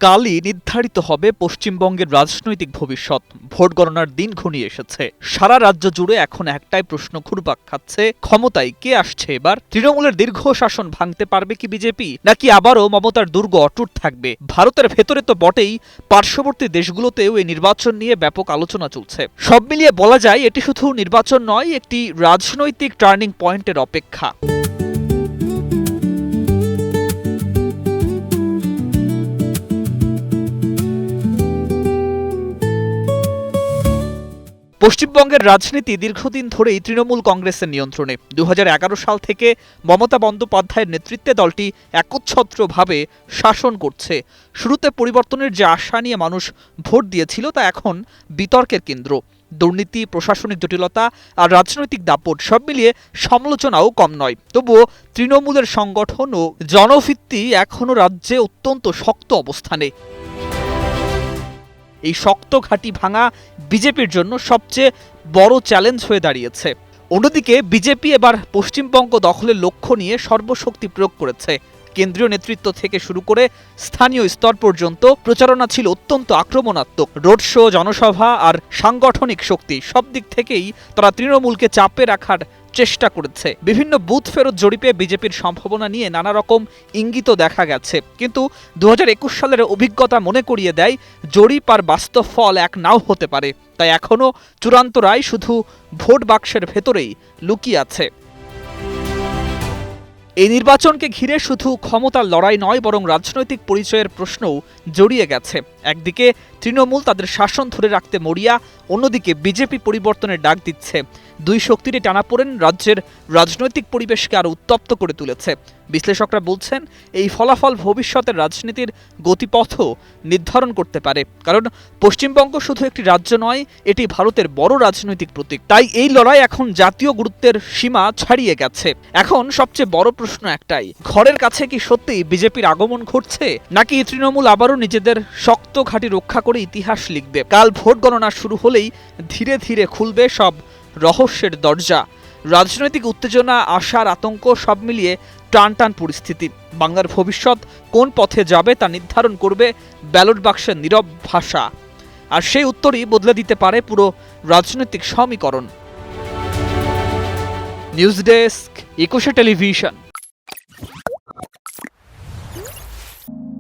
কালই নির্ধারিত হবে পশ্চিমবঙ্গের রাজনৈতিক ভবিষ্যৎ। ভোট গণনার দিন ঘনিয়ে এসেছে। সারা রাজ্য জুড়ে এখন একটাই প্রশ্ন ঘুরপাক খাচ্ছে, ক্ষমতায় কে আসছে এবার? তৃণমূলের দীর্ঘ শাসন ভাঙতে পারবে কি বিজেপি, নাকি আবারও মমতার দুর্গ অটুট থাকবে? ভারতের ভেতরে তো বটেই, পার্শ্ববর্তী দেশগুলোতেও এই নির্বাচন নিয়ে ব্যাপক আলোচনা চলছে। সব মিলিয়ে বলা যায় এটি শুধু নির্বাচন নয়, একটি রাজনৈতিক টার্নিং পয়েন্টের অপেক্ষা। পশ্চিমবঙ্গের রাজনীতি দীর্ঘদিন ধরেই তৃণমূল কংগ্রেসের নিয়ন্ত্রণে। ২০১১ সাল থেকে মমতা বন্দ্যোপাধ্যায়ের নেতৃত্বে দলটি একচ্ছত্রভাবে শাসন করছে। শুরুতে পরিবর্তনের যে আশা নিয়ে মানুষ ভোট দিয়েছিল তা এখন বিতর্কের কেন্দ্র। দুর্নীতি, প্রশাসনিক জটিলতা আর রাজনৈতিক দাপট সব মিলিয়ে সমালোচনাও কম নয়। তবুও তৃণমূলের সংগঠন ও জনভিত্তি এখনও রাজ্যে অত্যন্ত শক্ত অবস্থানে। এই শক্ত ঘাঁটি ভাঙা বিজেপির জন্য সবচেয়ে বড় চ্যালেঞ্জ হয়ে দাঁড়িয়েছে। অন্যদিকে বিজেপি এবার পশ্চিমবঙ্গ দখলের লক্ষ্য নিয়ে সর্বশক্তি প্রয়োগ করেছে। কেন্দ্রীয় নেতৃত্ব থেকে শুরু করে স্থানীয় স্তর পর্যন্ত প্রচারণা ছিল অত্যন্ত আক্রমণাত্মক। রোড শো, জনসভা আর সাংগঠনিক শক্তি সব দিক থেকেই তারা তৃণমূলকে চাপে রাখার চেষ্টা করেছে। বিভিন্ন বুথ ফেরত জরিপে বিজেপির সম্ভাবনা নিয়ে নানা রকম ইঙ্গিত দেখা গেছে, কিন্তু ২০২১ সালের অভিজ্ঞতা মনে করিয়ে দেয় জরিপ আর বাস্তব ফল এক নাও হতে পারে। তাই এখনও চূড়ান্ত রায় শুধু ভোট বাক্সের ভেতরেই লুকিয়ে আছে। এই নির্বাচনকে ঘিরে শুধু ক্ষমতার লড়াই নয়, বরং রাজনৈতিক পরিচয়ের প্রশ্নও জড়িয়ে গেছে। একদিকে তৃণমূল তাদের শাসন ধরে রাখতে মরিয়া, অন্যদিকে বিজেপি পরিবর্তনের ডাক দিচ্ছে। দুই শক্তিরই টানাপোড়েন রাজ্যের রাজনৈতিক পরিবেশকে আরও উত্তপ্ত করে তুলেছে। বিশ্লেষকরা বলছেন এই ফলাফল ভবিষ্যতের রাজনীতির গতিপথও নির্ধারণ করতে পারে, কারণ পশ্চিমবঙ্গ শুধু একটি রাজ্য নয়, এটি ভারতের বড় রাজনৈতিক প্রতীক। তাই এই লড়াই এখন জাতীয় গুরুত্বের সীমা ছাড়িয়ে গেছে। এখন সবচেয়ে বড় প্রশ্ন একটাই, ঘরের কাছে কি সত্যিই বিজেপির আগমন ঘটছে, নাকি তৃণমূল আবারও নিজেদের শক্ত ঘাঁটি রক্ষা করে ইতিহাস লিখবে? কাল ভোট গণনা শুরু হলেই ধীরে ধীরে খুলবে সব রহস্যের দরজা। রাজনৈতিক উত্তেজনা, আশার আতঙ্ক সব মিলিয়ে টানটান পরিস্থিতি। বাংলার ভবিষ্যৎ কোন পথে যাবে তা নির্ধারণ করবে ব্যালট বাক্সের নীরব ভাষা, আর সেই উত্তরই বদলে দিতে পারে পুরো রাজনৈতিক সমীকরণ। নিউজ ডেস্ক, একুশে টেলিভিশন।